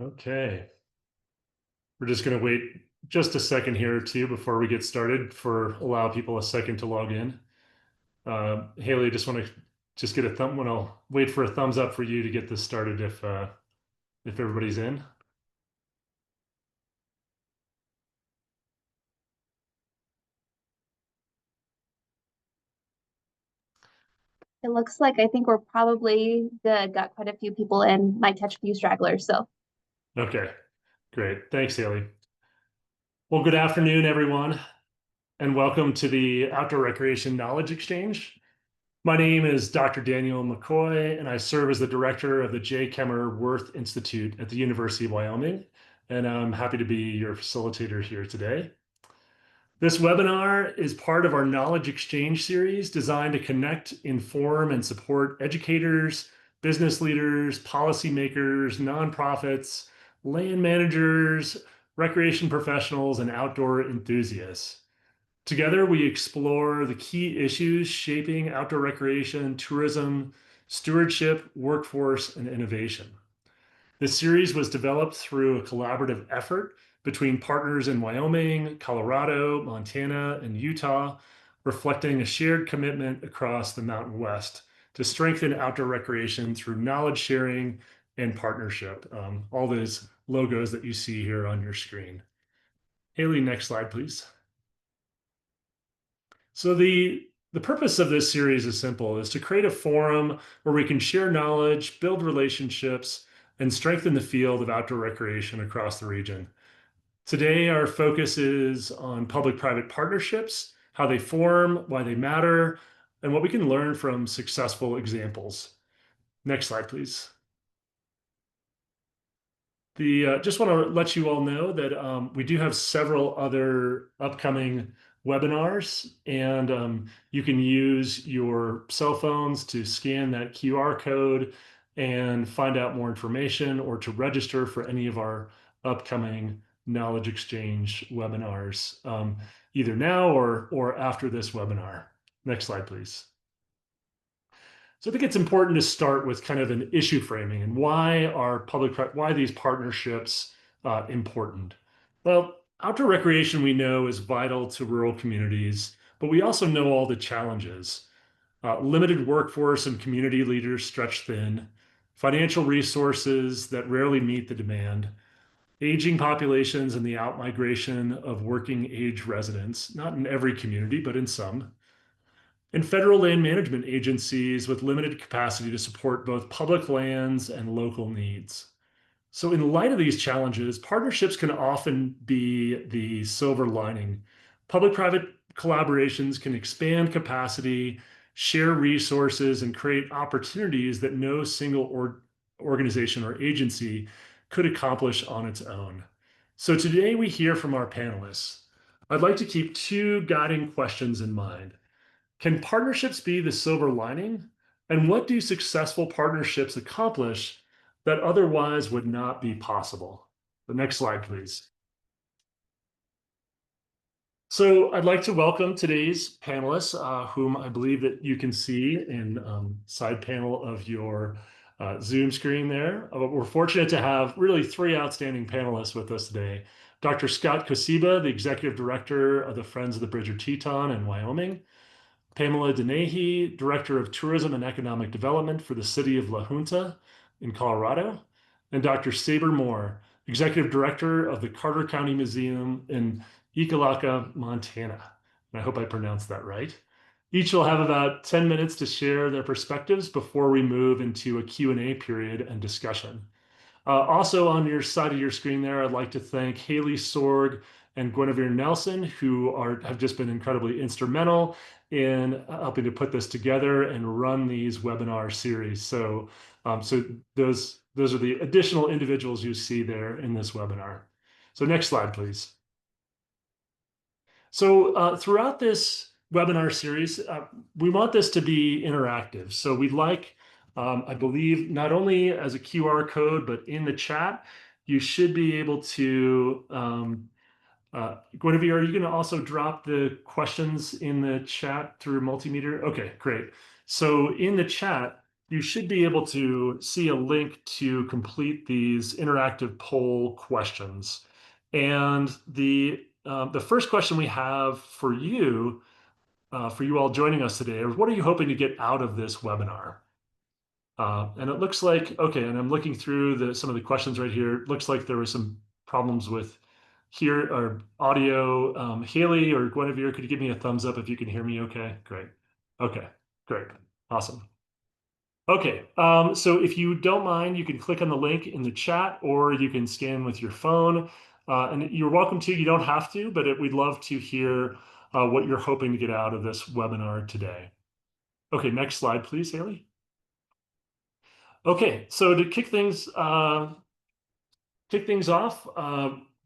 Okay, we're just going to wait just a second here too before we get started for allow people a second to log in. Haley, just want to just get a thumb when I'll wait for a thumbs up for you to get this started if everybody's in. It looks like I think we're probably good. Got quite a few people in. Might catch a few stragglers. So Okay, great. Thanks, Haley. Well, good afternoon, everyone, and welcome to the Outdoor Recreation Knowledge Exchange. My name is Dr. Daniel McCoy, and I serve as the director of the J. Kemmerer Worth Institute at the University of Wyoming, and I'm happy to be your facilitator here today. This webinar is part of our Knowledge Exchange series designed to connect, inform, and support educators, business leaders, policymakers, nonprofits, land managers, recreation professionals, and outdoor enthusiasts. Together, we explore the key issues shaping outdoor recreation, tourism, stewardship, workforce, and innovation. This series was developed through a collaborative effort between partners in Wyoming, Colorado, Montana, and Utah, reflecting a shared commitment across the Mountain West to strengthen outdoor recreation through knowledge sharing and partnership. All those logos that you see here on your screen. Haley, next slide, please. So the purpose of this series is simple, is to create a forum where we can share knowledge, build relationships, and strengthen the field of outdoor recreation across the region. Today, our focus is on public-private partnerships, how they form, why they matter, and what we can learn from successful examples. Next slide, please. Just want to let you all know that we do have several other upcoming webinars, and you can use your cell phones to scan that QR code and find out more information or to register for any of our upcoming knowledge exchange webinars, either now or after this webinar. Next slide, please. So I think it's important to start with kind of an issue framing and why these partnerships important. Well, outdoor recreation we know is vital to rural communities, but we also know all the challenges. Limited workforce and community leaders stretched thin, financial resources that rarely meet the demand, aging populations and the outmigration of working age residents, not in every community, but in some, and federal land management agencies with limited capacity to support both public lands and local needs. So, in light of these challenges, partnerships can often be the silver lining. Public private collaborations can expand capacity, share resources, and create opportunities that no single organization or agency could accomplish on its own. So, today we hear from our panelists. I'd like to keep two guiding questions in mind. Can partnerships be the silver lining? And what do successful partnerships accomplish that otherwise would not be possible? The next slide, please. So I'd like to welcome today's panelists, whom I believe that you can see in side panel of your Zoom screen there. We're fortunate to have really three outstanding panelists with us today. Dr. Scott Kosiba, the Executive Director of the Friends of the Bridger Teton in Wyoming. Pamela Denahy, Director of Tourism and Economic Development for the City of La Junta in Colorado, and Dr. Sabre Moore, Executive Director of the Carter County Museum in Ekalaka, Montana. And I hope I pronounced that right. Each will have about 10 minutes to share their perspectives before we move into a Q&A period and discussion. Also on your side of your screen there, I'd like to thank Haley Sorg and Guinevere Nelson, who have just been incredibly instrumental in helping to put this together and run these webinar series. So those are the additional individuals you see there in this webinar. So next slide, please. So throughout this webinar series, we want this to be interactive. So we'd like, I believe, not only as a QR code, but in the chat, you should be able to, Guinevere, are you going to also drop the questions in the chat through Multimeter? Okay, great. So in the chat, you should be able to see a link to complete these interactive poll questions. And the first question we have for you all joining us today, is what are you hoping to get out of this webinar? And it looks like, okay, and I'm looking through some of the questions right here. It looks like there were some problems with here or audio. Haley or Guinevere, could you give me a thumbs up if you can hear me okay? Great. Okay, great. Awesome. Okay, so if you don't mind, you can click on the link in the chat or you can scan with your phone. And you're welcome to, you don't have to, but we'd love to hear what you're hoping to get out of this webinar today. Okay, next slide, please, Haley. Okay, so to kick things off,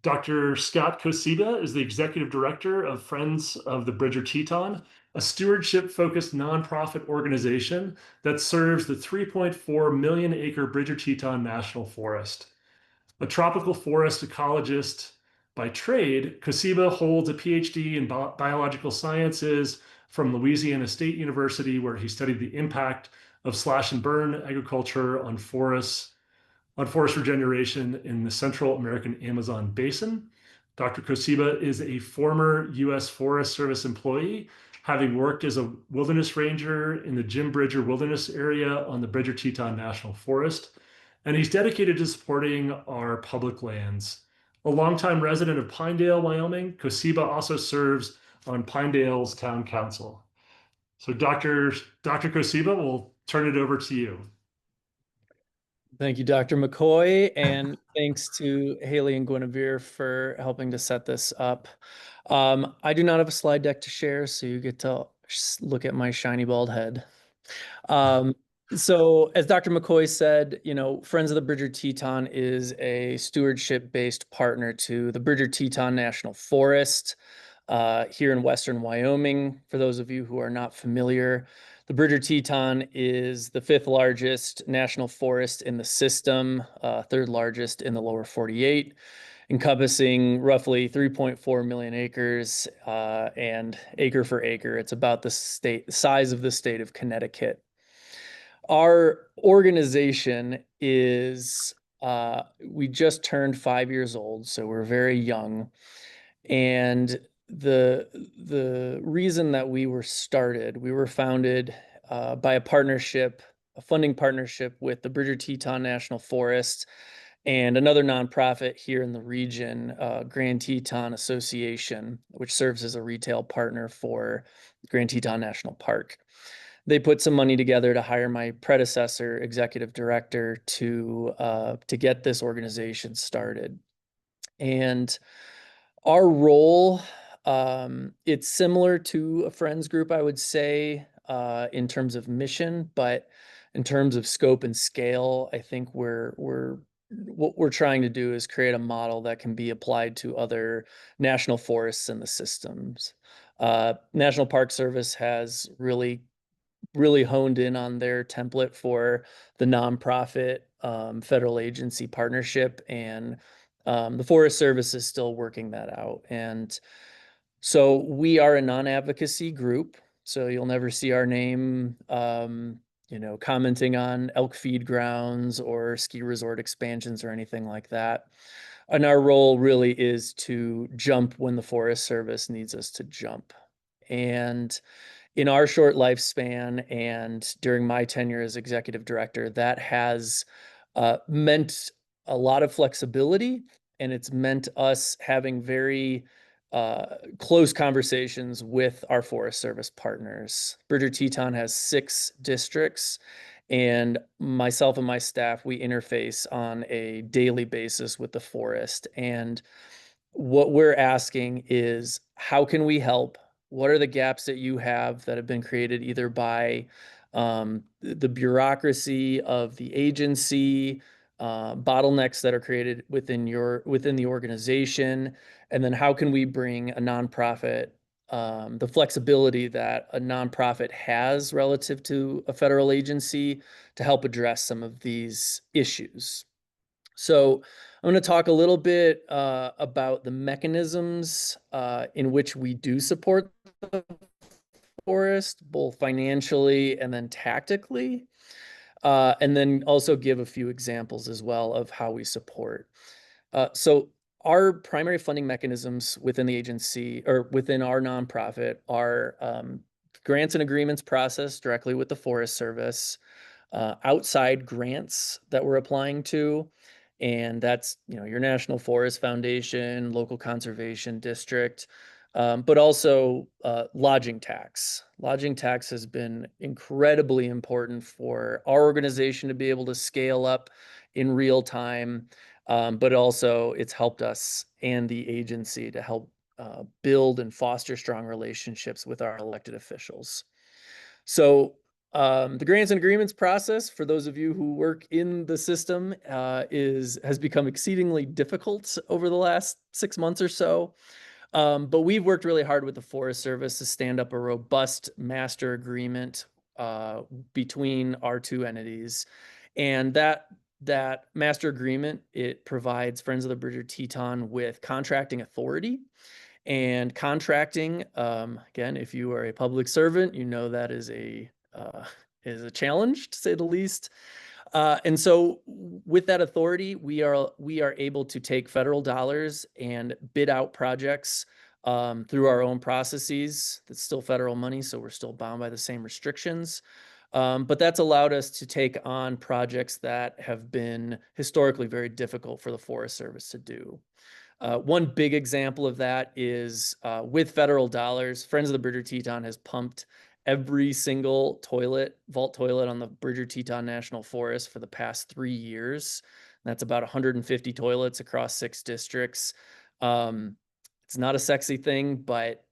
Dr. Scott Kosiba is the executive director of Friends of the Bridger Teton, a stewardship-focused nonprofit organization that serves the 3.4 million acre Bridger Teton National Forest. A tropical forest ecologist by trade, Kosiba holds a PhD in biological sciences from Louisiana State University, where he studied the impact of slash and burn agriculture on forest regeneration in the Central American Amazon basin. Dr. Kosiba is a former U.S. Forest Service employee, having worked as a wilderness ranger in the Jim Bridger Wilderness Area on the Bridger Teton National Forest, and he's dedicated to supporting our public lands. A longtime resident of Pinedale, Wyoming, Kosiba also serves on Pinedale's town council. So Dr. Kosiba, we'll turn it over to you. Thank you, Dr. McCoy, and thanks to Haley and Guinevere for helping to set this up. I do not have a slide deck to share, so you get to look at my shiny bald head. So as Dr. McCoy said, Friends of the Bridger Teton is a stewardship-based partner to the Bridger Teton National Forest here in Western Wyoming. For those of you who are not familiar, the Bridger Teton is the 5th largest national forest in the system, 3rd largest in the lower 48, encompassing roughly 3.4 million acres, and acre for acre, it's about the size of the state of Connecticut. Our organization is, we just turned 5 years old, so we're very young. And the reason that we were founded by a funding partnership with the Bridger Teton National Forest and another nonprofit here in the region, Grand Teton Association, which serves as a retail partner for Grand Teton National Park. They put some money together to hire my predecessor, executive director, to get this organization started. And our role, it's similar to a friends group, I would say, in terms of mission, but in terms of scope and scale, I think what we're trying to do is create a model that can be applied to other national forests and the systems. National Park Service has really honed in on their template for the nonprofit federal agency partnership, and the Forest Service is still working that out. And so we are a non-advocacy group, so you'll never see our name commenting on elk feed grounds or ski resort expansions or anything like that. And our role really is to jump when the Forest Service needs us to jump. And in our short lifespan and during my tenure as executive director, that has meant a lot of flexibility, and it's meant us having very close conversations with our Forest Service partners. Bridger Teton has 6 districts, and myself and my staff, we interface on a daily basis with the forest. And what we're asking is, how can we help? What are the gaps that you have that have been created either by the bureaucracy of the agency, bottlenecks that are created within the organization, and then how can we bring a nonprofit the flexibility that a nonprofit has relative to a federal agency to help address some of these issues. So I'm going to talk a little bit about the mechanisms in which we do support the forest, both financially and then tactically. and then also give a few examples as well of how we support. So our primary funding mechanisms within the agency or within our nonprofit are grants and agreements processed directly with the Forest Service, outside grants that we're applying to, and that's your National Forest Foundation, local conservation district, but also lodging tax. Lodging tax has been incredibly important for our organization to be able to scale up in real time, but also it's helped us and the agency to help build and foster strong relationships with our elected officials. So the grants and agreements process, for those of you who work in the system, has become exceedingly difficult over the last 6 months or so. But we've worked really hard with the Forest Service to stand up a robust master agreement between our two entities. And that master agreement, it provides Friends of the Bridger Teton with contracting authority. And contracting, again, if you are a public servant, that is a challenge, to say the least. And so with that authority, we are able to take federal dollars and bid out projects through our own processes. That's still federal money, so we're still bound by the same restrictions. But that's allowed us to take on projects that have been historically very difficult for the Forest Service to do. One big example of that is with federal dollars, Friends of the Bridger Teton has pumped every single vault toilet on the Bridger Teton National Forest for the past 3 years. That's about 150 toilets across 6 districts. It's not a sexy thing, but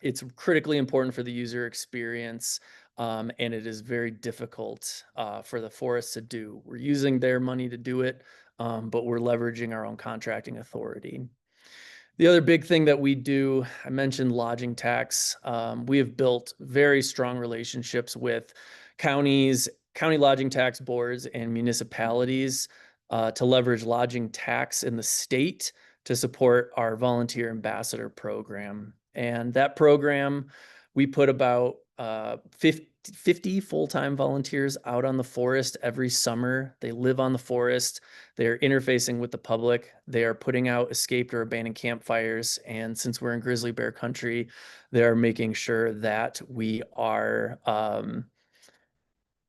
it's critically important for the user experience, and it is very difficult for the forest to do. We're using their money to do it, but we're leveraging our own contracting authority. The other big thing that we do, I mentioned lodging tax. We have built very strong relationships with counties, county lodging tax boards, and municipalities to leverage lodging tax in the state to support our volunteer ambassador program. And that program, we put about 50 full-time volunteers out on the forest every summer. They live on the forest. They're interfacing with the public. They are putting out escaped or abandoned campfires. And since we're in grizzly bear country, they are making sure that we are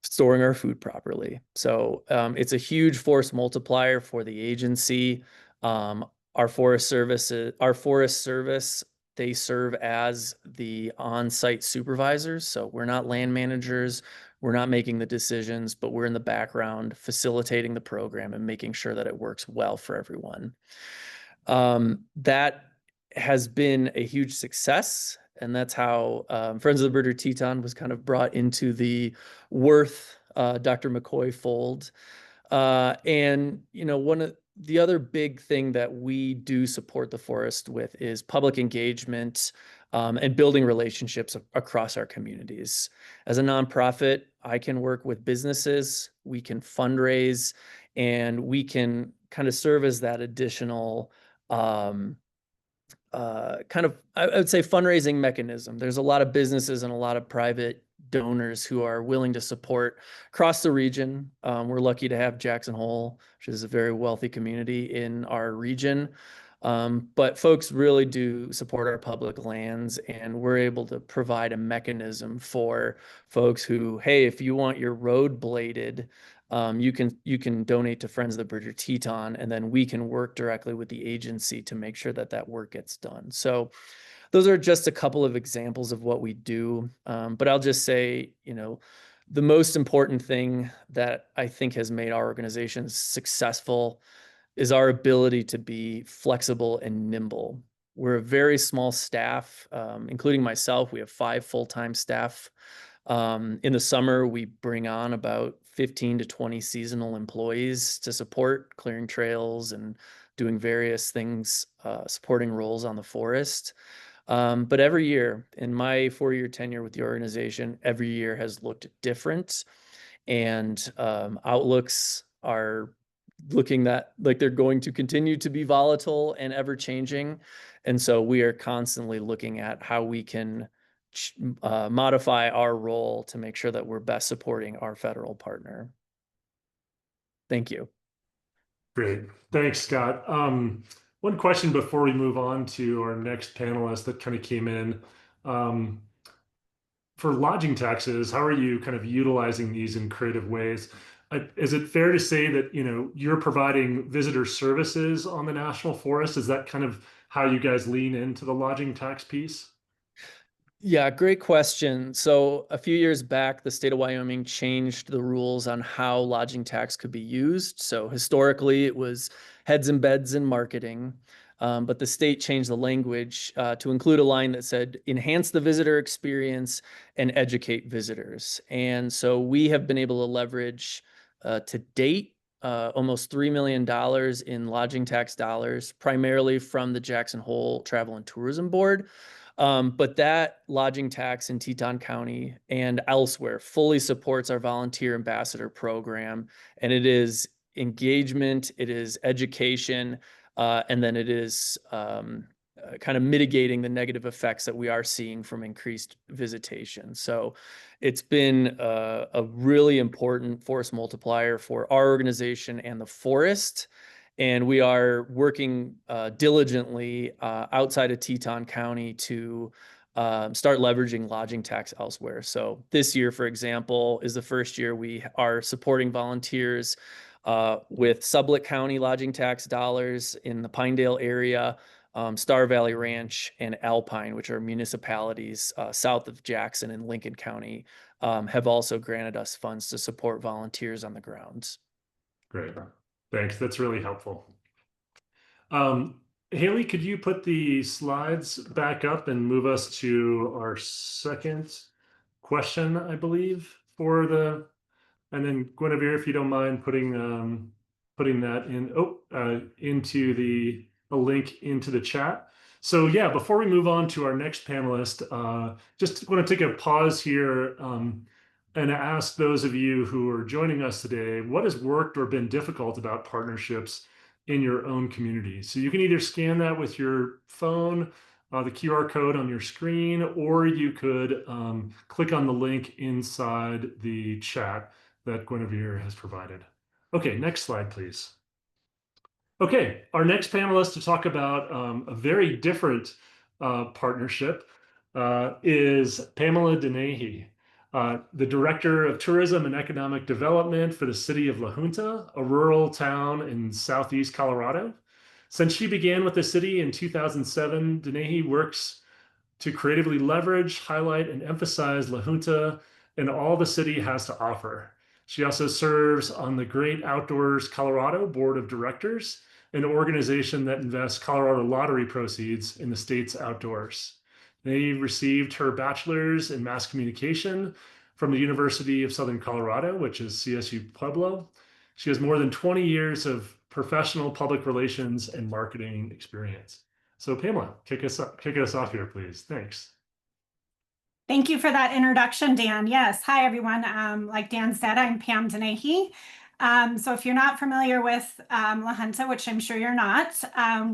storing our food properly. So it's a huge force multiplier for the agency. Our Forest Service, they serve as the on-site supervisors. So we're not land managers. We're not making the decisions, but we're in the background facilitating the program and making sure that it works well for everyone. That has been a huge success. And that's how Friends of the Bridger Teton was kind of brought into the Worth Dr. McCoy fold. And, one of the other big thing that we do support the forest with is public engagement and building relationships across our communities. As a nonprofit, I can work with businesses, we can fundraise, and we can kind of serve as that additional kind of, I would say, fundraising mechanism. There's a lot of businesses and a lot of private donors who are willing to support across the region. We're lucky to have Jackson Hole, which is a very wealthy community in our region. But folks really do support our public lands, and we're able to provide a mechanism for folks who, hey, if you want your road bladed, you can donate to Friends of the Bridger Teton, and then we can work directly with the agency to make sure that that work gets done. So those are just a couple of examples of what we do. But I'll just say, the most important thing that I think has made our organization successful is our ability to be flexible and nimble. We're a very small staff, including myself. We have 5 full-time staff. In the summer, we bring on about 15 to 20 seasonal employees to support clearing trails and doing various things, supporting roles on the forest. But every year, in my 4-year tenure with the organization, every year has looked different, and outlooks are looking like they're going to continue to be volatile and ever changing. And so we are constantly looking at how we can modify our role to make sure that we're best supporting our federal partner. Thank you. Great. Thanks, Scott. One question before we move on to our next panelist that kind of came in. For lodging taxes, how are you kind of utilizing these in creative ways? Is it fair to say that, you're providing visitor services on the national forest? Is that kind of how you guys lean into the lodging tax piece? Yeah, great question. So a few years back, the state of Wyoming changed the rules on how lodging tax could be used. So historically, it was heads and beds and marketing. But the state changed the language to include a line that said, enhance the visitor experience and educate visitors. And so we have been able to leverage to date almost $3 million in lodging tax dollars, primarily from the Jackson Hole Travel and Tourism Board. But that lodging tax in Teton County and elsewhere fully supports our volunteer ambassador program. And it is engagement, it is education, and then it is kind of mitigating the negative effects that we are seeing from increased visitation. So it's been a really important force multiplier for our organization and the forest. And we are working diligently outside of Teton County to start leveraging lodging tax elsewhere. So this year, for example, is the first year we are supporting volunteers with Sublette County lodging tax dollars in the Pinedale area, Star Valley Ranch, and Alpine, which are municipalities south of Jackson and Lincoln County, have also granted us funds to support volunteers on the grounds. Great. Thanks. That's really helpful. Haley, could you put the slides back up and move us to our second question, I believe, and then Guinevere, if you don't mind putting that into a link into the chat. So yeah, before we move on to our next panelist, just want to take a pause here and ask those of you who are joining us today, what has worked or been difficult about partnerships in your own community? So you can either scan that with your phone, the QR code on your screen, or you could click on the link inside the chat that Guinevere has provided. Okay, next slide, please. Okay, our next panelist to talk about a very different partnership is Pamela Denahy, the Director of Tourism and Economic Development for the city of La Junta, a rural town in southeast Colorado. Since she began with the city in 2007, Denahy works to creatively leverage, highlight, and emphasize La Junta and all the city has to offer. She also serves on the Great Outdoors Colorado Board of Directors, an organization that invests Colorado lottery proceeds in the state's outdoors. They received her bachelor's in mass communication from the University of Southern Colorado, which is CSU Pueblo. She has more than 20 years of professional public relations and marketing experience. So Pamela, kick us off here, please. Thanks. Thank you for that introduction, Dan. Yes. Hi, everyone. Like Dan said, I'm Pam Denahy. So if you're not familiar with La Junta, which I'm sure you're not,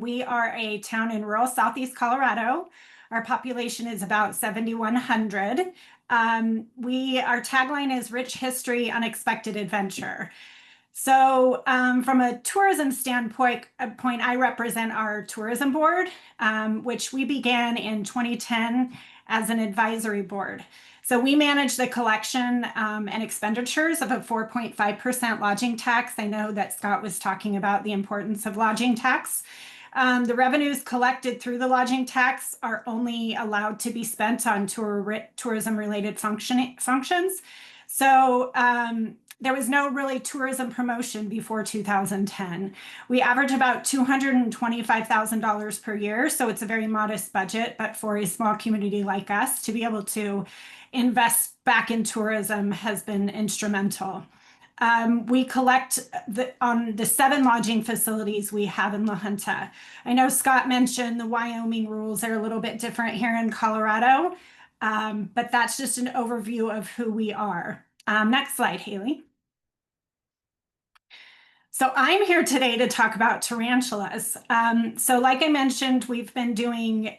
we are a town in rural southeast Colorado. Our population is about 7,100. Our tagline is rich history, unexpected adventure. So from a tourism standpoint, I represent our tourism board, which we began in 2010 as an advisory board. So we manage the collection and expenditures of a 4.5% lodging tax. I know that Scott was talking about the importance of lodging tax. The revenues collected through the lodging tax are only allowed to be spent on tourism-related functions. So there was no really tourism promotion before 2010. We average about $225,000 per year, so it's a very modest budget, but for a small community like us to be able to invest back in tourism has been instrumental. We collect on the 7 lodging facilities we have in La Junta. I know Scott mentioned the Wyoming rules are a little bit different here in Colorado, but that's just an overview of who we are. Next slide, Haley. So I'm here today to talk about tarantulas. So like I mentioned, we've been doing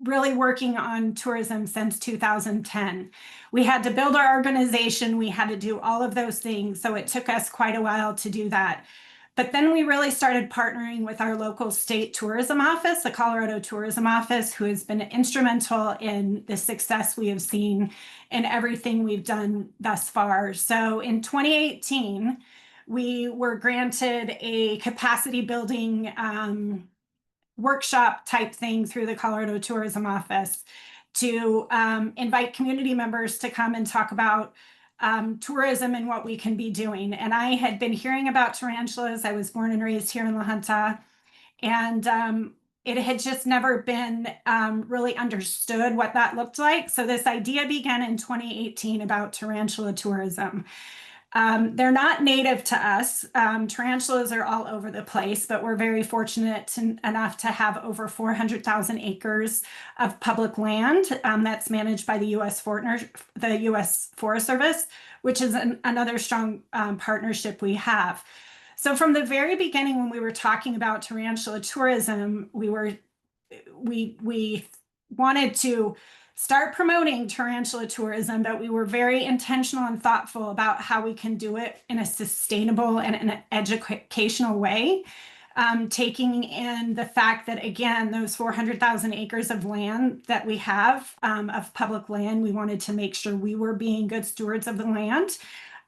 really working on tourism since 2010. We had to build our organization. We had to do all of those things. So it took us quite a while to do that. But then we really started partnering with our local state tourism office, the Colorado Tourism Office, who has been instrumental in the success we have seen in everything we've done thus far. So in 2018, we were granted a capacity building workshop type thing through the Colorado Tourism Office to invite community members to come and talk about tourism and what we can be doing. And I had been hearing about tarantulas. I was born and raised here in La Junta, and it had just never been really understood what that looked like. So this idea began in 2018 about tarantula tourism. They're not native to us. Tarantulas are all over the place, but we're very fortunate enough to have over 400,000 acres of public land that's managed by the U.S. Forest Service, which is another strong partnership we have. So from the very beginning, when we were talking about tarantula tourism, we wanted to start promoting tarantula tourism, but we were very intentional and thoughtful about how we can do it in a sustainable and an educational way, taking in the fact that, again, those 400,000 acres of land that we have of public land, we wanted to make sure we were being good stewards of the land.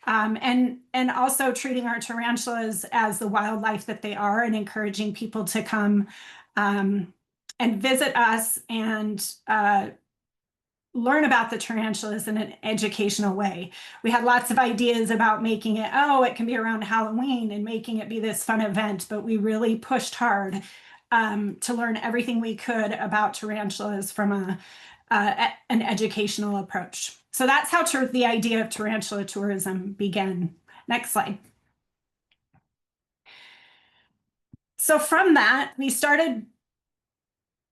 And also treating our tarantulas as the wildlife that they are, and encouraging people to come and visit us and learn about the tarantulas in an educational way. We had lots of ideas about making it, it can be around Halloween, and making it be this fun event, but we really pushed hard to learn everything we could about tarantulas from an educational approach. So that's how the idea of tarantula tourism began. Next slide. So from that, we started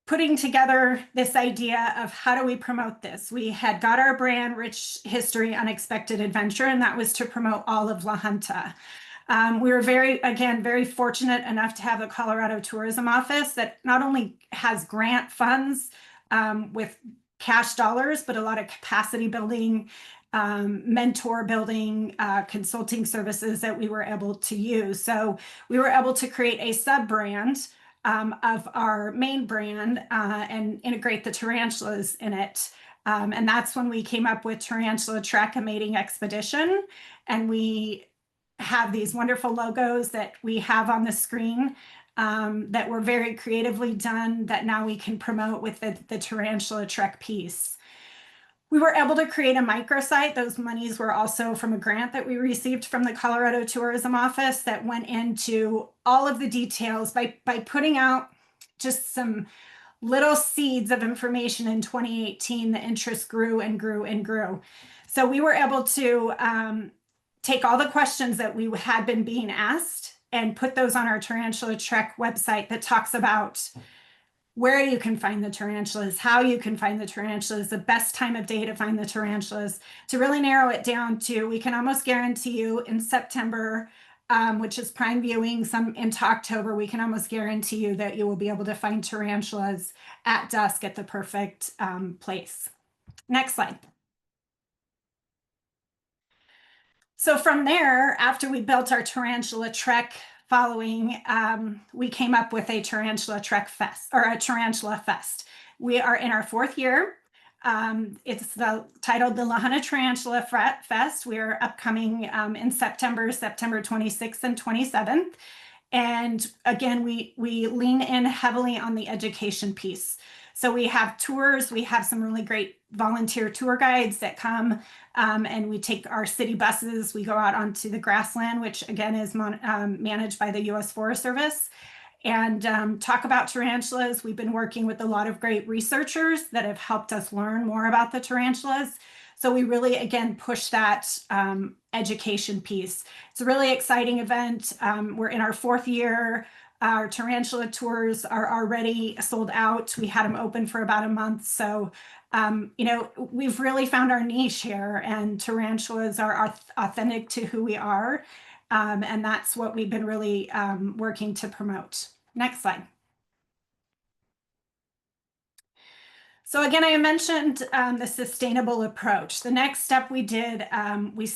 putting together this idea of how do we promote this. We had got our brand, Rich History, Unexpected Adventure, and that was to promote all of La Junta. We were very fortunate enough to have a Colorado Tourism Office that not only has grant funds with cash dollars, but a lot of capacity building, mentor building, consulting services that we were able to use. So we were able to create a sub-brand of our main brand and integrate the tarantulas in it. And that's when we came up with Tarantula Trek, a mating expedition. And we have these wonderful logos that we have on the screen that were very creatively done that now we can promote with the Tarantula Trek piece. We were able to create a microsite. Those monies were also from a grant that we received from the Colorado Tourism Office that went into all of the details by putting out just some little seeds of information in 2018. The interest grew and grew and grew. So we were able to take all the questions that we had been being asked and put those on our Tarantula Trek website that talks about where you can find the tarantulas, how you can find the tarantulas, the best time of day to find the tarantulas, to really narrow it down to, we can almost guarantee you in September, which is prime viewing, some into October, we can almost guarantee you that you will be able to find tarantulas at dusk at the perfect place. Next slide. So from there, after we built our Tarantula Trek following, we came up with a Tarantula Trek Fest, or a Tarantula Fest. We are in our 4th year. It's titled the La Junta Tarantula Fest. We are upcoming in September 26th and 27th. And again, we lean in heavily on the education piece. So we have tours, we have some really great volunteer tour guides that come and we take our city buses, we go out onto the grassland, which again is managed by the U.S. Forest Service, and talk about tarantulas. We've been working with a lot of great researchers that have helped us learn more about the tarantulas. So we really, again, push that education piece. It's a really exciting event. We're in our 4th year. Our tarantula tours are already sold out. We had them open for about a month. So, we've really found our niche here, and tarantulas are authentic to who we are. And that's what we've been really working to promote. Next slide. So again, I mentioned the sustainable approach. The next step we did, we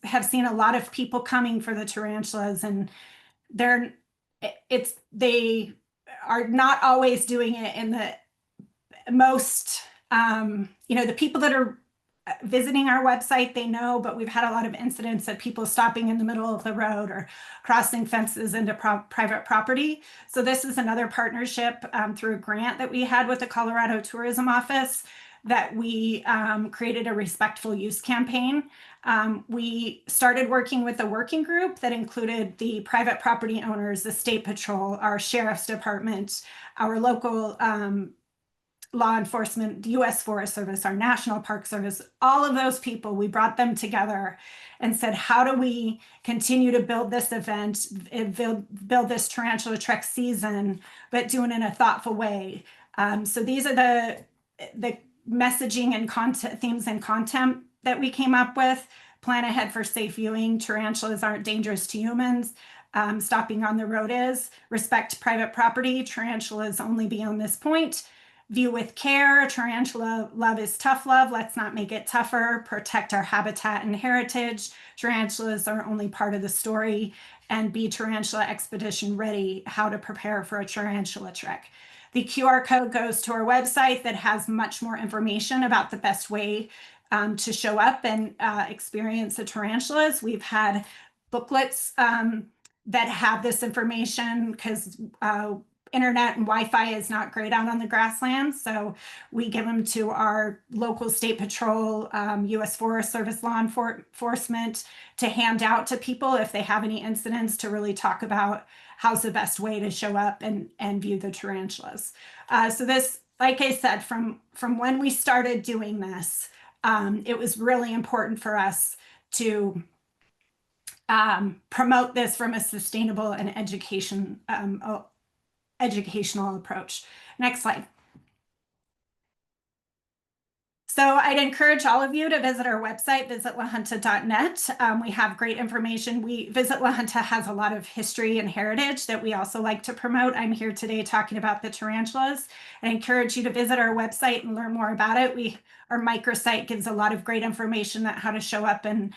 have seen a lot of people coming for the tarantulas, and they are not always doing it in the most, the people that are visiting our website, they know, but we've had a lot of incidents of people stopping in the middle of the road or crossing fences into private property. So this is another partnership through a grant that we had with the Colorado Tourism Office that we created a respectful use campaign. We started working with a working group that included the private property owners, the State Patrol, our Sheriff's Department, our local law enforcement, the U.S. Forest Service, our National Park Service, all of those people, we brought them together and said, how do we continue to build this event, build this tarantula trek season, but doing it in a thoughtful way. So these are the messaging and content themes and content that we came up with. Plan ahead for safe viewing. Tarantulas aren't dangerous to humans. Stopping on the road is. Respect private property. Tarantulas only beyond this point. View with care. Tarantula love is tough love. Let's not make it tougher. Protect our habitat and heritage. Tarantulas are only part of the story. And be tarantula expedition ready. How to prepare for a tarantula trek. The QR code goes to our website that has much more information about the best way to show up and experience the tarantulas. We've had booklets that have this information because internet and Wi-Fi is not great out on the grasslands. So we give them to our local State Patrol, U.S. Forest Service law enforcement to hand out to people if they have any incidents, to really talk about how's the best way to show up and view the tarantulas. So this, like I said, from when we started doing this, it was really important for us to promote this from a sustainable and educational approach. Next slide. So I'd encourage all of you to visit our website, visitlahunta.net. We have great information. Visit La Junta has a lot of history and heritage that we also like to promote. I'm here today talking about the tarantulas. I encourage you to visit our website and learn more about it. Our microsite gives a lot of great information on how to show up and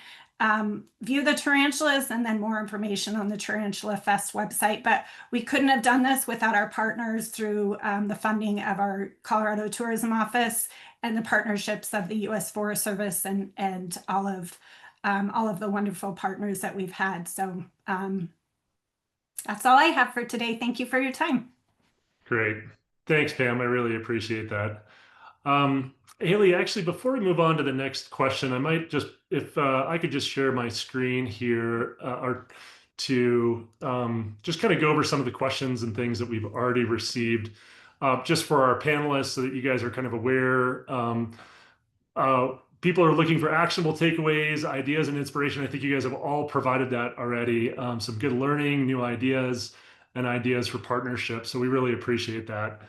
view the tarantulas, and then more information on the Tarantula Fest website. But we couldn't have done this without our partners through the funding of our Colorado Tourism Office and the partnerships of the U.S. Forest Service and all of the wonderful partners that we've had. So that's all I have for today. Thank you for your time. Great. Thanks, Pam. I really appreciate that. Haley, actually, before we move on to the next question, I might just, if I could just share my screen here or to just kind of go over some of the questions and things that we've already received just for our panelists so that you guys are kind of aware. People are looking for actionable takeaways, ideas, and inspiration. I think you guys have all provided that already. Some good learning, new ideas, and ideas for partnerships. So we really appreciate that.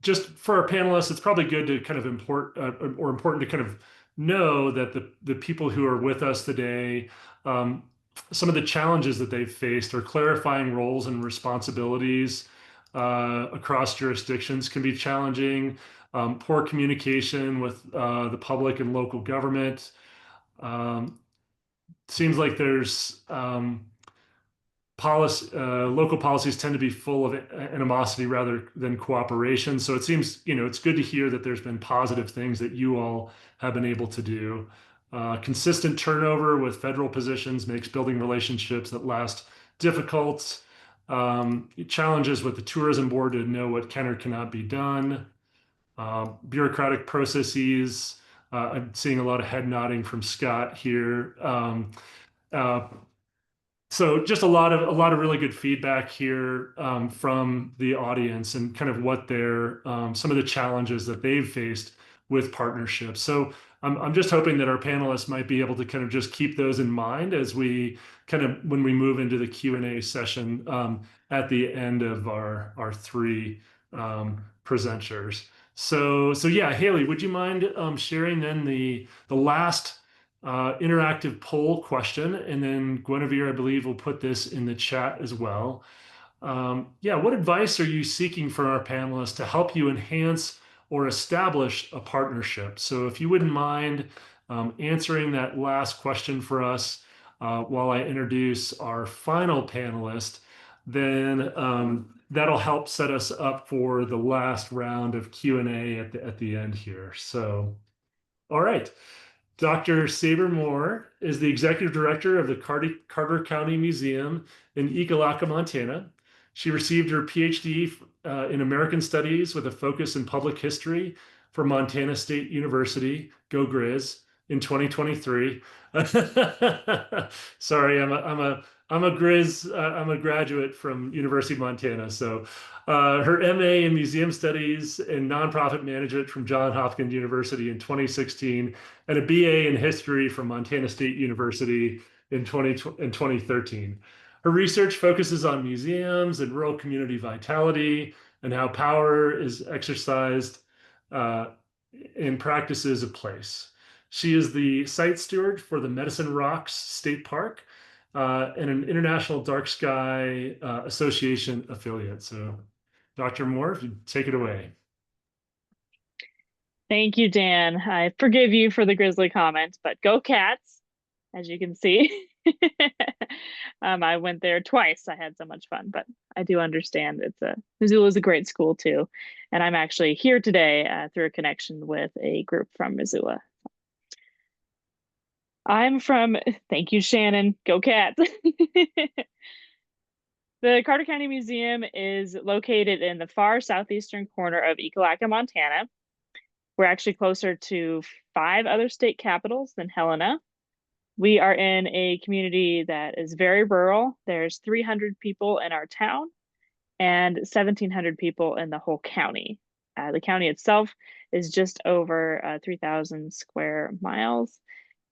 Just for our panelists, it's probably good to kind of important to kind of know that the people who are with us today, some of the challenges that they've faced are clarifying roles and responsibilities across jurisdictions can be challenging. Poor communication with the public and local government. Seems like there's local policies tend to be full of animosity rather than cooperation. So it seems, it's good to hear that there's been positive things that you all have been able to do. Consistent turnover with federal positions makes building relationships that last difficult. Challenges with the tourism board to know what can or cannot be done. Bureaucratic processes. I'm seeing a lot of head nodding from Scott here. So just a lot of really good feedback here from the audience and kind of what some of the challenges that they've faced with partnerships. So I'm just hoping that our panelists might be able to kind of just keep those in mind as we when we move into the Q&A session at the end of our three presenters. So yeah, Haley, would you mind sharing then the last interactive poll question, and then Guinevere, I believe, will put this in the chat as well. Yeah, what advice are you seeking from our panelists to help you enhance or establish a partnership? So if you wouldn't mind answering that last question for us while I introduce our final panelist, then that'll help set us up for the last round of Q&A at the end here. So, all right. Dr. Sabre Moore is the executive director of the Carter County Museum in Ekalaka, Montana. She received her PhD in American Studies with a focus in public history from Montana State University, go Grizz, in 2023. Sorry, I'm a Grizz. I'm a graduate from University of Montana. So, her MA in Museum Studies and Nonprofit Management from Johns Hopkins University in 2016, and a BA in History from Montana State University in 2013. Her research focuses on museums and rural community vitality and how power is exercised in practices of place. She is the site steward for the Medicine Rocks State Park and an International Dark Sky Association affiliate. So, Dr. Moore, if you take it away. Thank you, Dan. I forgive you for the Grizzly comment, but go Cats, as you can see. I went there twice. I had so much fun, but I do understand Missoula is a great school too. And I'm actually here today through a connection with a group from Missoula. Thank you, Shannon, go Cats. The Carter County Museum is located in the far southeastern corner of Ekalaka, Montana. We're actually closer to 5 other state capitals than Helena. We are in a community that is very rural. There's 300 people in our town and 1,700 people in the whole county. The county itself is just over 3,000 square miles,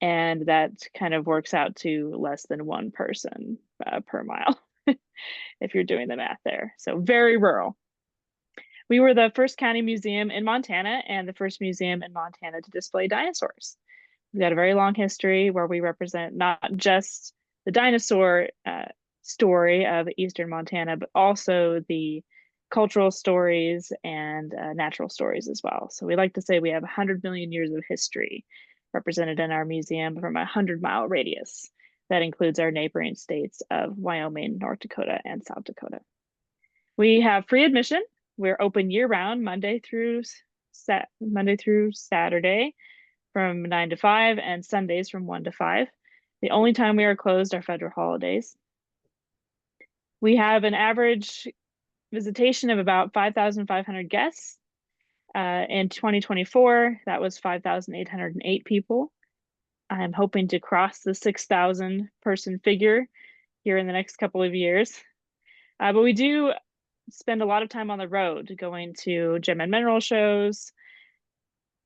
and that kind of works out to less than 1 person per mile, if you're doing the math there. So very rural. We were the first county museum in Montana and the first museum in Montana to display dinosaurs. We've got a very long history where we represent not just the dinosaur story of eastern Montana, but also the cultural stories and natural stories as well. So we like to say we have 100 million years of history represented in our museum from a 100-mile radius. That includes our neighboring states of Wyoming, North Dakota, and South Dakota. We have free admission. We're open year-round, Monday through Saturday from 9 to 5 and Sundays from 1 to 5. The only time we are closed are federal holidays. We have an average visitation of about 5,500 guests. In 2024, that was 5,808 people. I'm hoping to cross the 6,000 person figure here in the next couple of years. But we do spend a lot of time on the road, going to gem and mineral shows,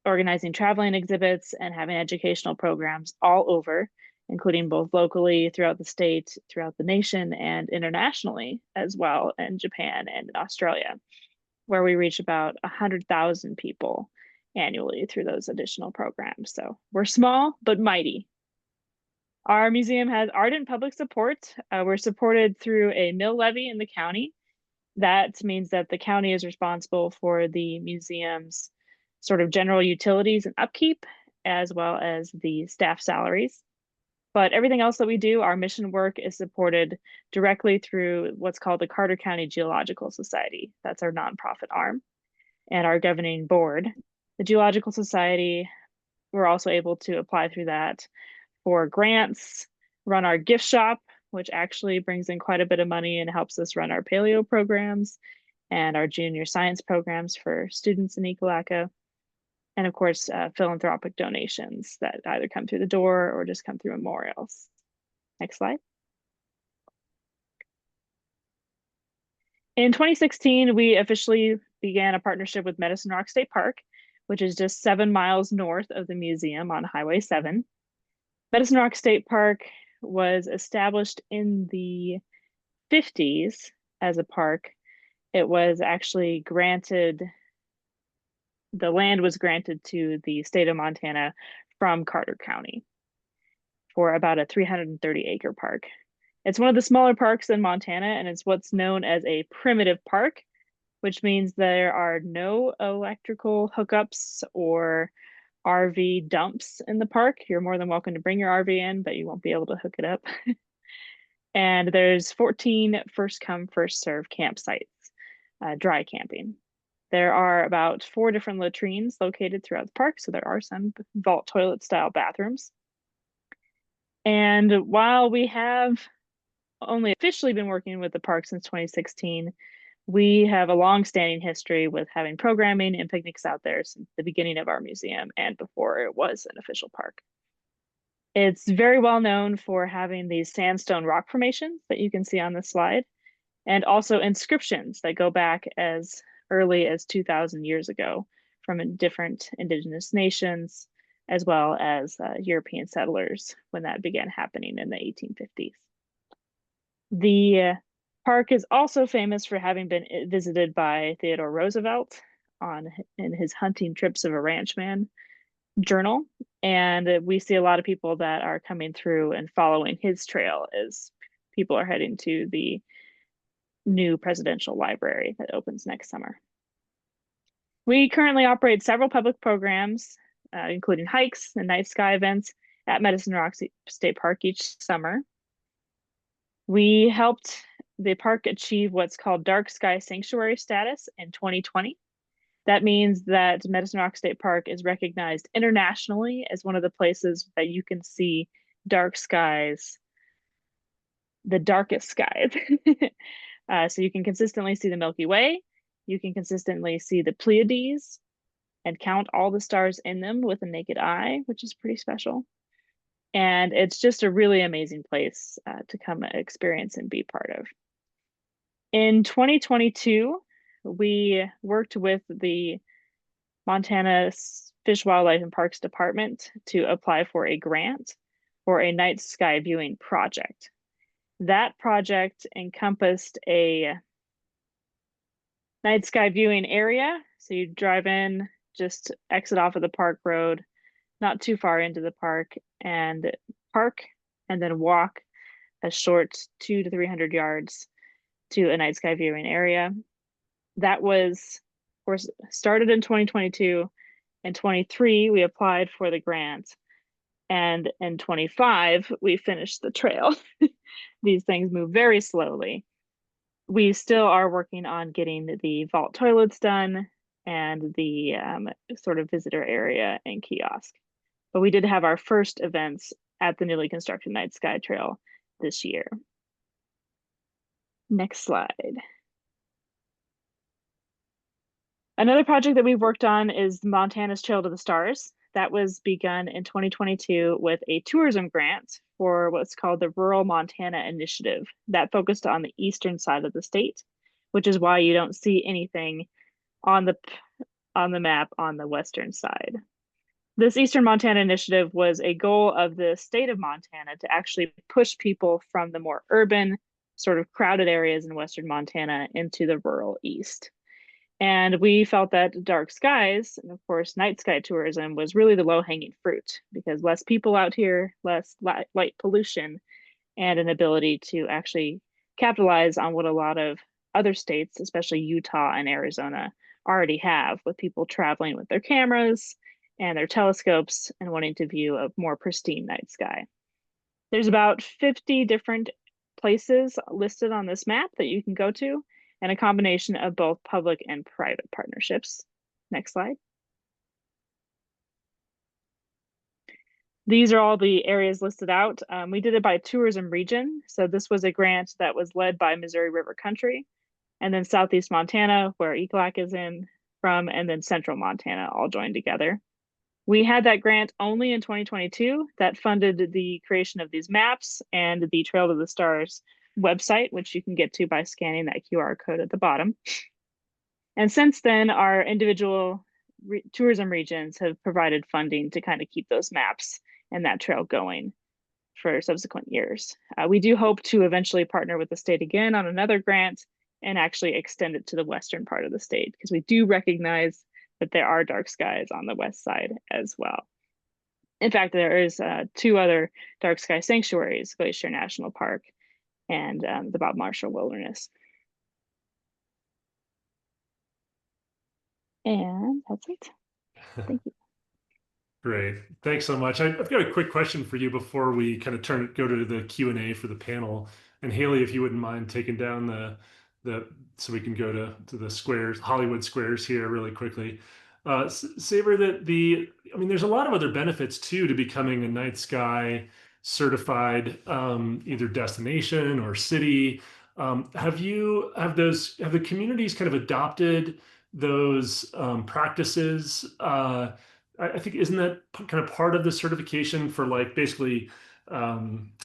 organizing traveling exhibits, and having educational programs all over, including both locally throughout the state, throughout the nation, and internationally as well in Japan and in Australia, where we reach about 100,000 people annually through those additional programs. So we're small but mighty. Our museum has ardent public support. We're supported through a mill levy in the county. That means that the county is responsible for the museum's sort of general utilities and upkeep, as well as the staff salaries. But everything else that we do, our mission work, is supported directly through what's called the Carter County Geological Society. That's our nonprofit arm and our governing board. The Geological Society, we're also able to apply through that for grants, run our gift shop, which actually brings in quite a bit of money and helps us run our paleo programs and our junior science programs for students in Ekalaka. And of course, philanthropic donations that either come through the door or just come through memorials. Next slide. In 2016, we officially began a partnership with Medicine Rock State Park, which is just 7 miles north of the museum on Highway 7. Medicine Rock State Park was established in the 50s as a park. It was actually granted, the land was granted to the state of Montana from Carter County for about a 330-acre park. It's one of the smaller parks in Montana, and it's what's known as a primitive park, which means there are no electrical hookups or RV dumps in the park. You're more than welcome to bring your RV in, but you won't be able to hook it up. And there's 14 first come, first serve campsites, dry camping. There are about 4 different latrines located throughout the park, so there are some vault toilet style bathrooms. And while we have only officially been working with the park since 2016, we have a long-standing history with having programming and picnics out there since the beginning of our museum and before it was an official park. It's very well known for having these sandstone rock formations that you can see on this slide, and also inscriptions that go back as early as 2,000 years ago from different indigenous nations, as well as European settlers when that began happening in the 1850s. The park is also famous for having been visited by Theodore Roosevelt in his Hunting Trips of a Ranchman journal. And we see a lot of people that are coming through and following his trail as people are heading to the new presidential library that opens next summer. We currently operate several public programs, including hikes and night sky events at Medicine Rock State Park each summer. We helped the park achieve what's called Dark Sky Sanctuary status in 2020. That means that Medicine Rock State Park is recognized internationally as one of the places that you can see dark skies, the darkest skies. So you can consistently see the Milky Way, you can consistently see the Pleiades and count all the stars in them with a naked eye, which is pretty special. And it's just a really amazing place to come experience and be part of. In 2022, we worked with the Montana Fish, Wildlife, and Parks Department to apply for a grant for a night sky viewing project. That project encompassed a night sky viewing area. So you drive in, just exit off of the park road, not too far into the park, and then walk a short 200 to 300 yards to a night sky viewing area. That was, of course, started in 2022. In 23, we applied for the grant. And in 25, we finished the trail. These things move very slowly. We still are working on getting the vault toilets done and the sort of visitor area and kiosk. But we did have our first events at the newly constructed Night Sky Trail this year. Next slide. Another project that we've worked on is Montana's Trail to the Stars. That was begun in 2022 with a tourism grant for what's called the Rural Montana Initiative. That focused on the eastern side of the state, which is why you don't see anything on the map on the western side. This Eastern Montana Initiative was a goal of the state of Montana to actually push people from the more urban, sort of crowded areas in western Montana into the rural east. And we felt that dark skies, and of course, night sky tourism was really the low-hanging fruit because less people out here, less light pollution, and an ability to actually capitalize on what a lot of other states, especially Utah and Arizona, already have, with people traveling with their cameras and their telescopes and wanting to view a more pristine night sky. There's about 50 different places listed on this map that you can go to, and a combination of both public and private partnerships. Next slide. These are all the areas listed out. We did it by tourism region. So this was a grant that was led by Missouri River Country, and then Southeast Montana, where Ekalaka is from, and then Central Montana all joined together. We had that grant only in 2022 that funded the creation of these maps and the Trail to the Stars website, which you can get to by scanning that QR code at the bottom. And since then, our individual tourism regions have provided funding to kind of keep those maps and that trail going for subsequent years. We do hope to eventually partner with the state again on another grant and actually extend it to the western part of the state, because we do recognize that there are dark skies on the west side as well. In fact, there is 2 other dark sky sanctuaries, Glacier National Park and the Bob Marshall Wilderness. And that's it. Thank you. Great. Thanks so much. I've got a quick question for you before we kind of go to the Q&A for the panel. And Haley, if you wouldn't mind taking down so we can go to the squares, Hollywood squares here really quickly. Sabre, I mean, there's a lot of other benefits too to becoming a night sky certified either destination or city. Have the communities kind of adopted those practices? I think isn't that kind of part of the certification for like basically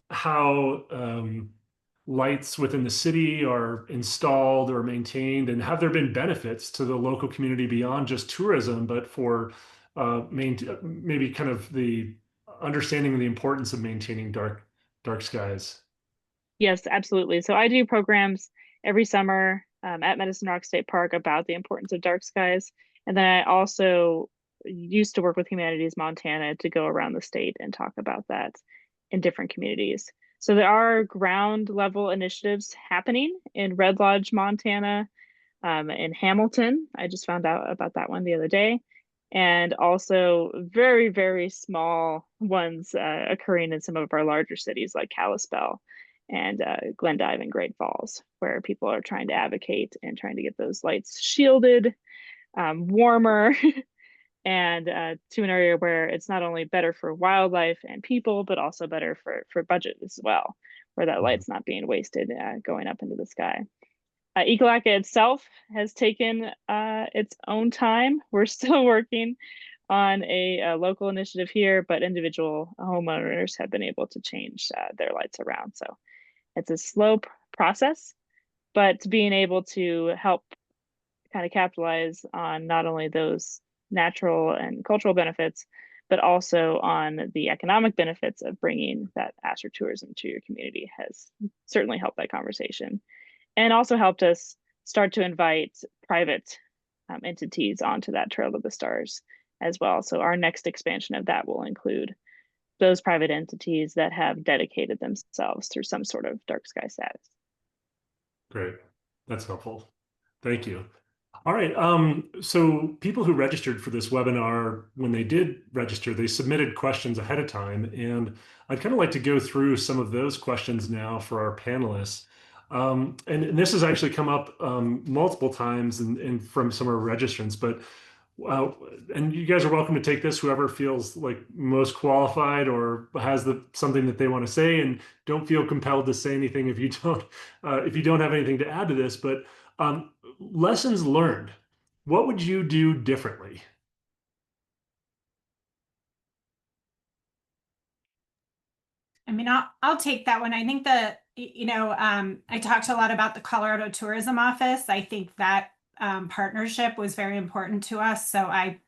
how lights within the city are installed or maintained, and have there been benefits to the local community beyond just tourism, but for maybe kind of the understanding of the importance of maintaining dark skies? Yes, absolutely. So I do programs every summer at Medicine Rock State Park about the importance of dark skies. And then I also used to work with Humanities Montana to go around the state and talk about that in different communities. So there are ground level initiatives happening in Red Lodge, Montana, in Hamilton. I just found out about that one the other day. And also very, very small ones occurring in some of our larger cities like Kalispell and Glendive and Great Falls, where people are trying to advocate and trying to get those lights shielded, warmer, and to an area where it's not only better for wildlife and people, but also better for budget as well, where that light's not being wasted going up into the sky. Ekalaka itself has taken its own time. We're still working on a local initiative here, but individual homeowners have been able to change their lights around. So it's a slow process, but being able to help kind of capitalize on not only those natural and cultural benefits, but also on the economic benefits of bringing that astro-tourism to your community has certainly helped that conversation. And also helped us start to invite private entities onto that Trail of the Stars as well. So our next expansion of that will include those private entities that have dedicated themselves through some sort of dark sky status. Great. That's helpful. Thank you. All right. So people who registered for this webinar, when they did register, they submitted questions ahead of time. And I'd kind of like to go through some of those questions now for our panelists. And this has actually come up multiple times and from some of our registrants, but and you guys are welcome to take this, whoever feels like most qualified or has something that they want to say, and don't feel compelled to say anything if you don't have anything to add to this. But lessons learned, what would you do differently? I mean, I'll take that one. I think that, I talked a lot about the Colorado Tourism Office. I think that partnership was very important to us. So I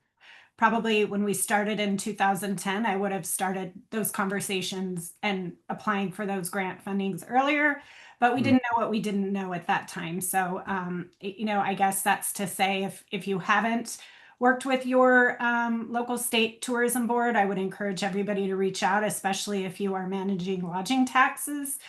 probably, when we started in 2010, I would have started those conversations and applying for those grant fundings earlier, but we didn't know what we didn't know at that time. So, I guess that's to say, if you haven't worked with your local state tourism board, I would encourage everybody to reach out, especially if you are managing lodging taxes.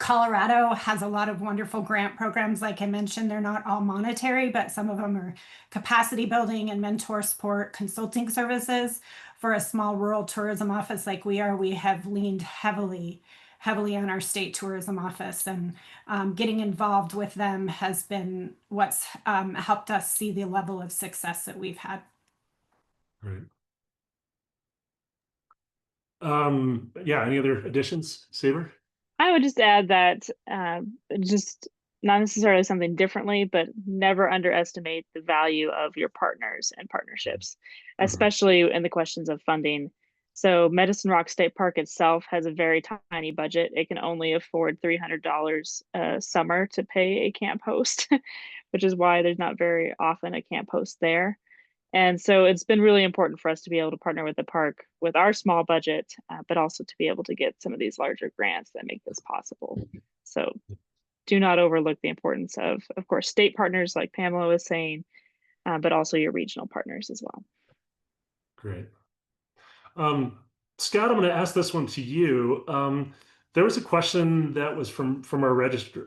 Colorado has a lot of wonderful grant programs. Like I mentioned, they're not all monetary, but some of them are capacity building and mentor support consulting services. For a small rural tourism office like we are, we have leaned heavily on our state tourism office, and getting involved with them has been what's helped us see the level of success that we've had. Right. Yeah, any other additions, Sabre? I would just add that just not necessarily something differently, but never underestimate the value of your partners and partnerships, especially in the questions of funding. So Medicine Rock State Park itself has a very tiny budget. It can only afford $300 a summer to pay a camp host, which is why there's not very often a camp host there. And so it's been really important for us to be able to partner with the park with our small budget, but also to be able to get some of these larger grants that make this possible. So do not overlook the importance of course, state partners like Pamela was saying, but also your regional partners as well. Great. Scott, I'm going to ask this one to you. there was a question that was from our register,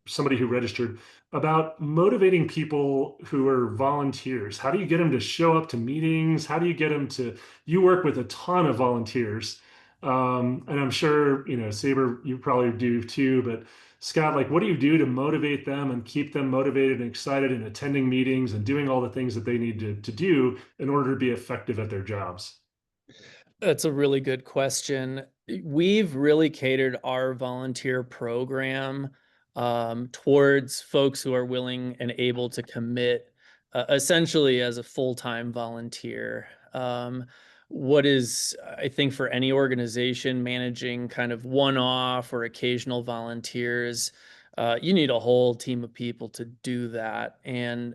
somebody who registered about motivating people who are volunteers. How do you get them to show up to meetings? How do you get them to, you work with a ton of volunteers. And I'm sure, Sabre, you probably do too, but Scott, like, what do you do to motivate them and keep them motivated and excited and attending meetings and doing all the things that they need to do in order to be effective at their jobs? That's a really good question. We've really catered our volunteer program towards folks who are willing and able to commit essentially as a full-time volunteer. What is, I think, for any organization managing kind of one-off or occasional volunteers, you need a whole team of people to do that. And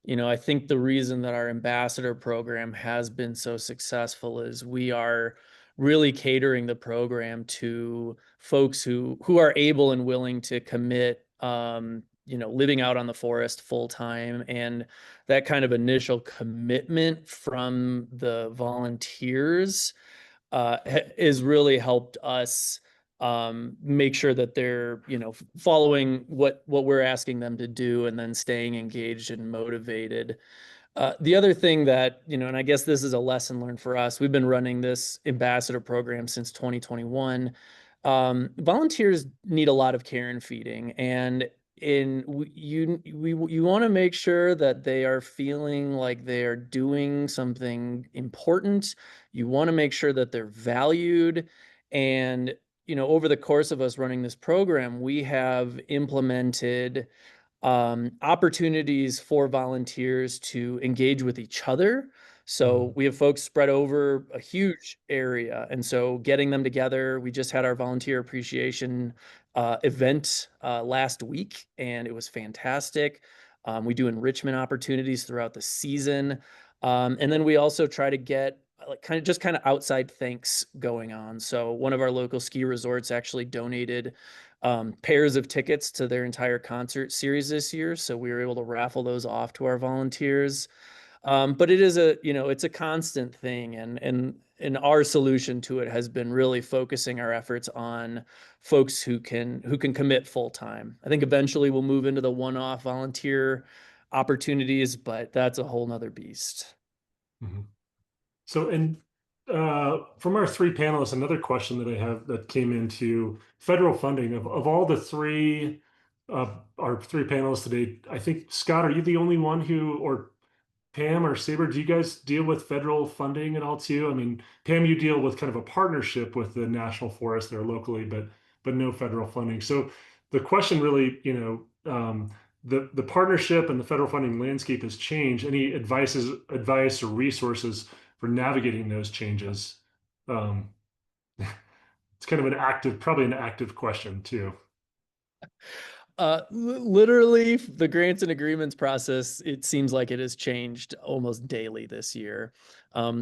I think the reason that our ambassador program has been so successful is we are really catering the program to folks who are able and willing to commit, living out on the forest full time. And that kind of initial commitment from the volunteers has really helped us make sure that they're following what we're asking them to do and then staying engaged and motivated. The other thing that and I guess this is a lesson learned for us, we've been running this ambassador program since 2021. Volunteers need a lot of care and feeding, and you want to make sure that they are feeling like they are doing something important. You want to make sure that they're valued. And over the course of us running this program, we have implemented opportunities for volunteers to engage with each other. So we have folks spread over a huge area. And so getting them together, we just had our volunteer appreciation event last week, and it was fantastic. We do enrichment opportunities throughout the season. And then we also try to get kind of outside thanks going on. So one of our local ski resorts actually donated pairs of tickets to their entire concert series this year. So we were able to raffle those off to our volunteers. But it is it's a constant thing. And our solution to it has been really focusing our efforts on folks who can commit full time. I think eventually we'll move into the one-off volunteer opportunities, but that's a whole nother beast. Mm-hmm. So, and from our three panelists, another question that I have that came into federal funding of all the three, our three panelists today, I think, Scott, are you the only one who, or Pam or Sabre, do you guys deal with federal funding at all too? I mean, Pam, you deal with kind of a partnership with the National Forest there locally, but no federal funding. So the question really, the partnership and the federal funding landscape has changed. Any advice or resources for navigating those changes? It's kind of probably an active question too. Literally the grants and agreements process, it seems like it has changed almost daily this year.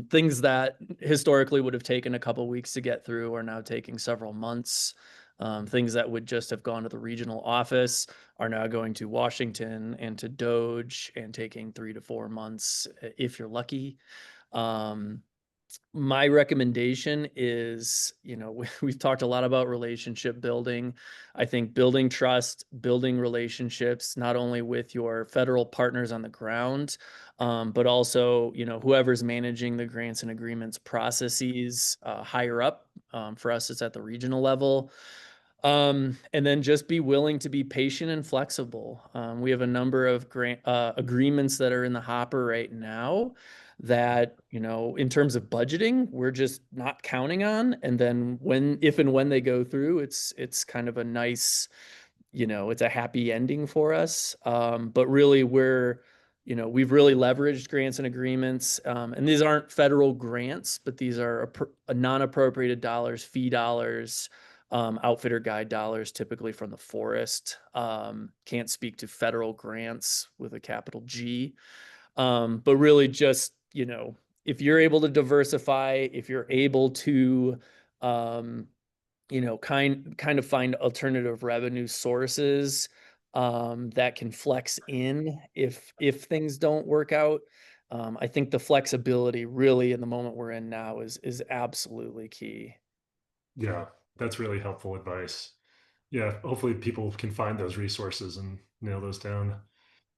Things that historically would have taken a couple weeks to get through are now taking several months. Things that would just have gone to the regional office are now going to Washington and to Doge and taking 3 to 4 months if you're lucky. My recommendation is, we've talked a lot about relationship building. I think building trust, building relationships, not only with your federal partners on the ground, but also, whoever's managing the grants and agreements processes higher up. For us, it's at the regional level. And then just be willing to be patient and flexible. We have a number of grant agreements that are in the hopper right now that, in terms of budgeting, we're just not counting on. And then if and when they go through, it's kind of a nice, it's a happy ending for us. But really we've really leveraged grants and agreements. And these aren't federal grants, but these are non-appropriated dollars, fee dollars, outfitter guide dollars, typically from the forest. Can't speak to federal grants with a capital G. But really just, if you're able to diversify, if you're able to, kind of find alternative revenue sources that can flex in if things don't work out. I think the flexibility really in the moment we're in now is absolutely key. Yeah. That's really helpful advice. Yeah, hopefully people can find those resources and nail those down.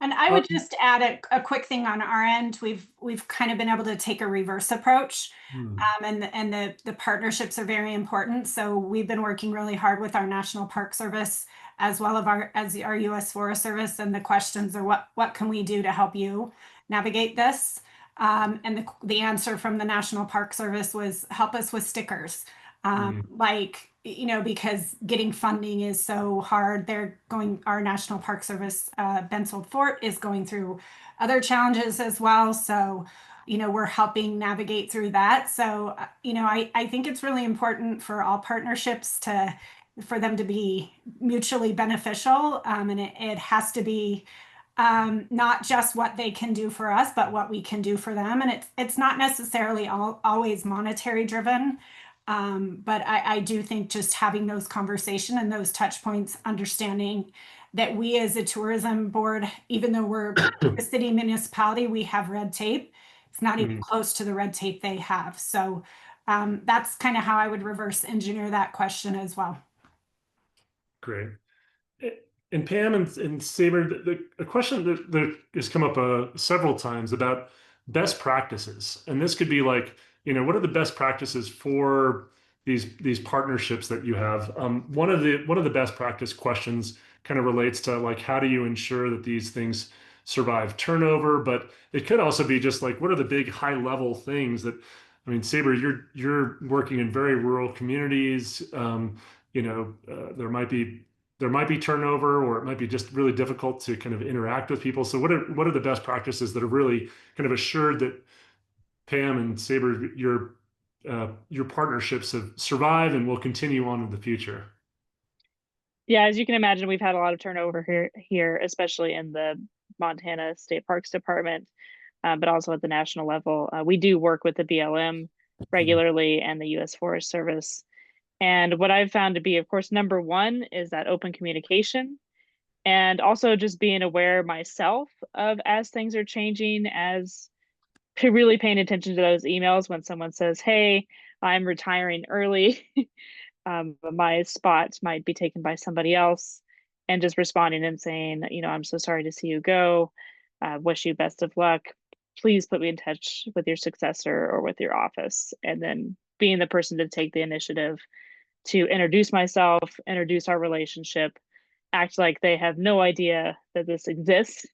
And I would just add a quick thing on our end. We've kind of been able to take a reverse approach, and the partnerships are very important. So we've been working really hard with our National Park Service as well as our U.S. Forest Service, and the questions are what can we do to help you navigate this? And the answer from the National Park Service was help us with stickers. Like, you know, because getting funding is so hard. Our National Park Service, Bensold Fort is going through other challenges as well. So, you know, we're helping navigate through that. So, you know, I think it's really important for all partnerships for them to be mutually beneficial. And it has to be not just what they can do for us, but what we can do for them. And it's not necessarily always monetary driven. But I do think just having those conversations and those touch points, understanding that we as a tourism board, even though we're a city municipality, we have red tape. It's not even close to the red tape they have. So that's kind of how I would reverse engineer that question as well. Great. And Pam and Sabre, a question that has come up several times about best practices, and this could be like, you know, what are the best practices for these partnerships that you have? One of the best practice questions kind of relates to like, how do you ensure that these things survive turnover? But it could also be just like, what are the big high level things that, I mean, Sabre, you're working in very rural communities. You know, there might be turnover, or it might be just really difficult to kind of interact with people. So what are the best practices that are really kind of assured that Pam and Sabre, your partnerships have survived and will continue on in the future? Yeah, as you can imagine, we've had a lot of turnover here, especially in the Montana State Parks Department, but also at the national level. We do work with the BLM regularly and the U.S. Forest Service. And what I've found to be, of course, number one is that open communication, and also just being aware myself of as things are changing, as really paying attention to those emails when someone says, hey, I'm retiring early. My spot might be taken by somebody else, and just responding and saying, you know, I'm so sorry to see you go. Wish you best of luck. Please put me in touch with your successor or with your office. And then being the person to take the initiative to introduce myself, introduce our relationship, act like they have no idea that this exists.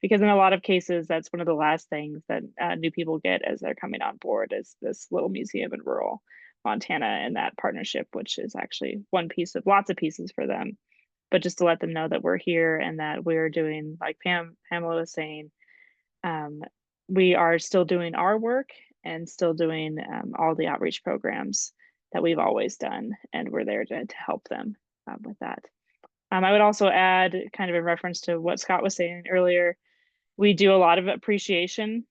Because in a lot of cases, that's one of the last things that new people get as they're coming on board, is this little museum in rural Montana and that partnership, which is actually one piece of lots of pieces for them. But just to let them know that we're here and that we're doing, like Pamela was saying, we are still doing our work and still doing all the outreach programs that we've always done, and we're there to help them with that. I would also add, kind of in reference to what Scott was saying earlier, we do a lot of appreciation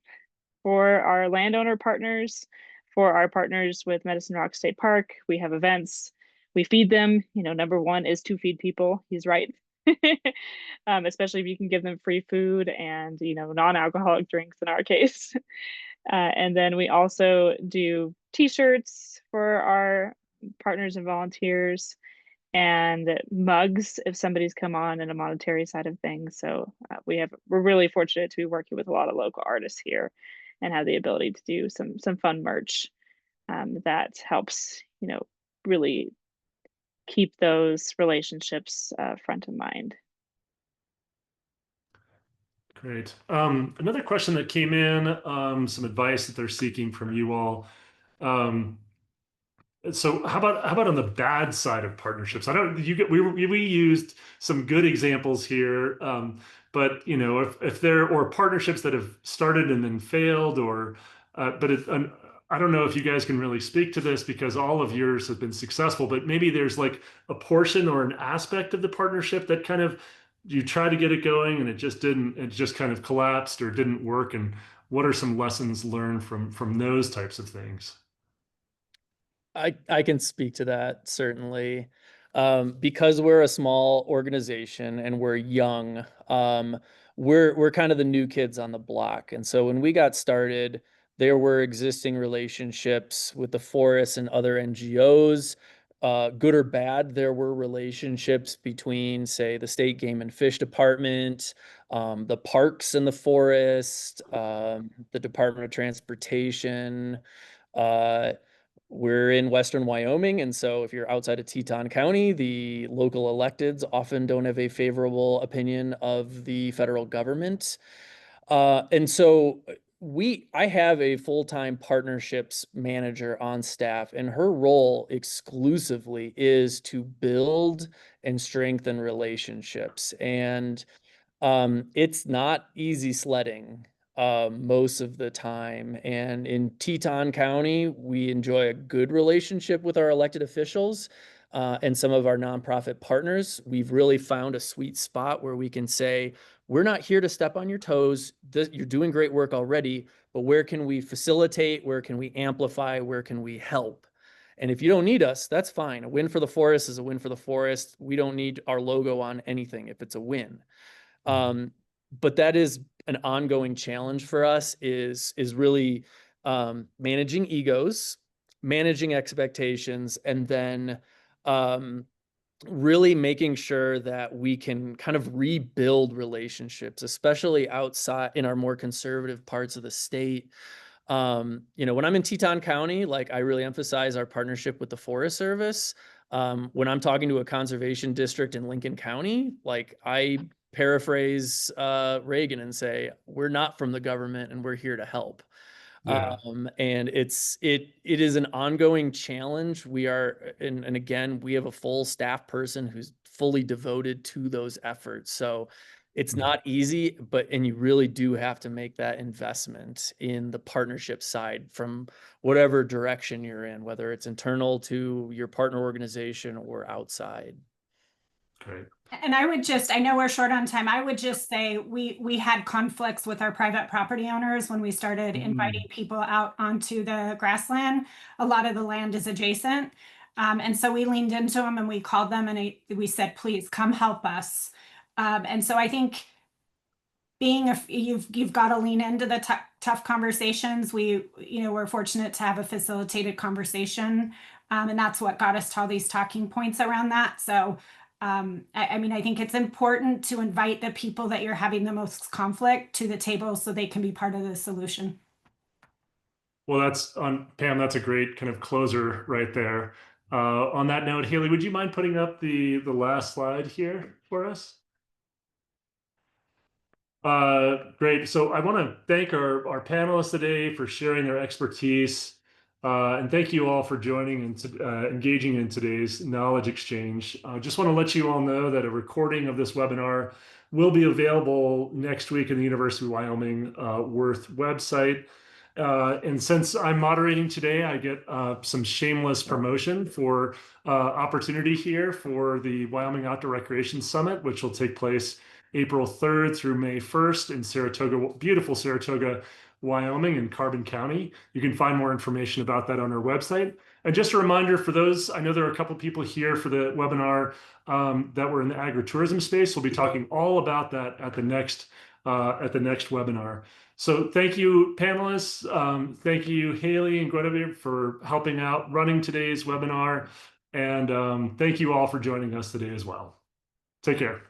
for our landowner partners, for our partners with Medicine Rock State Park. We have events, we feed them. You know, number one is to feed people. He's right. Especially if you can give them free food and, you know, non-alcoholic drinks in our case. And then we also do t-shirts for our partners and volunteers, and mugs if somebody's come on in a monetary side of things. So we're really fortunate to be working with a lot of local artists here and have the ability to do some fun merch that helps, you know, really keep those relationships front of mind. Great. Another question that came in, some advice that they're seeking from you all. So how about on the bad side of partnerships? I don't, we used some good examples here, but you know, if there, or partnerships that have started and then failed, or but I don't know if you guys can really speak to this because all of yours have been successful, but maybe there's like a portion or an aspect of the partnership that kind of, you tried to get it going and it just didn't, it just kind of collapsed or didn't work. And what are some lessons learned from those types of things? I can speak to that, certainly. Because we're a small organization and we're young, we're kind of the new kids on the block. And so when we got started, there were existing relationships with the forests and other NGOs. good or bad, there were relationships between, say, the state game and fish department, the parks and the forest, the Department of Transportation. We're in Western Wyoming, and so if you're outside of Teton County, the local electeds often don't have a favorable opinion of the federal government. And so I have a full-time partnerships manager on staff, and her role exclusively is to build and strengthen relationships. And it's not easy sledding most of the time. And in Teton County, we enjoy a good relationship with our elected officials and some of our nonprofit partners. We've really found a sweet spot where we can say, we're not here to step on your toes. You're doing great work already, but where can we facilitate? Where can we amplify? Where can we help? And if you don't need us, that's fine. A win for the forest is a win for the forest. We don't need our logo on anything if it's a win. But that is an ongoing challenge for us is really managing egos, managing expectations, and then really making sure that we can kind of rebuild relationships, especially outside in our more conservative parts of the state. When I'm in Teton County, like, I really emphasize our partnership with the Forest Service. When I'm talking to a conservation district in Lincoln County, like, I paraphrase Reagan and say, we're not from the government and we're here to help. Yeah. And it is an ongoing challenge. We are, and again, we have a full staff person who's fully devoted to those efforts. So it's not easy, and you really do have to make that investment in the partnership side from whatever direction you're in, whether it's internal to your partner organization or outside. Great. And I know we're short on time. I would just say we had conflicts with our private property owners when we started inviting people out onto the grassland. A lot of the land is adjacent. And so we leaned into them and we called them and we said, please come help us. And so I think you've got to lean into the tough conversations. We're fortunate to have a facilitated conversation. And that's what got us to all these talking points around that. So I think it's important to invite the people that you're having the most conflict to the table so they can be part of the solution. Well, Pam, that's a great kind of closer right there. On that note, Haley, would you mind putting up the last slide here for us? Great. So I want to thank our panelists today for sharing their expertise. And thank you all for joining and engaging in today's knowledge exchange. I just want to let you all know that a recording of this webinar will be available next week in the University of Wyoming Worth website. And since I'm moderating today, I get some shameless promotion for opportunity here for the Wyoming Outdoor Recreation Summit, which will take place April 3rd through May 1st in Saratoga, beautiful Saratoga, Wyoming in Carbon County. You can find more information about that on our website. And just a reminder for those, I know there are a couple people here for the webinar that were in the agritourism space. We'll be talking all about that at the next webinar. So thank you, panelists. Thank you, Haley and Guinevere, for helping out running today's webinar. And thank you all for joining us today as well. Take care.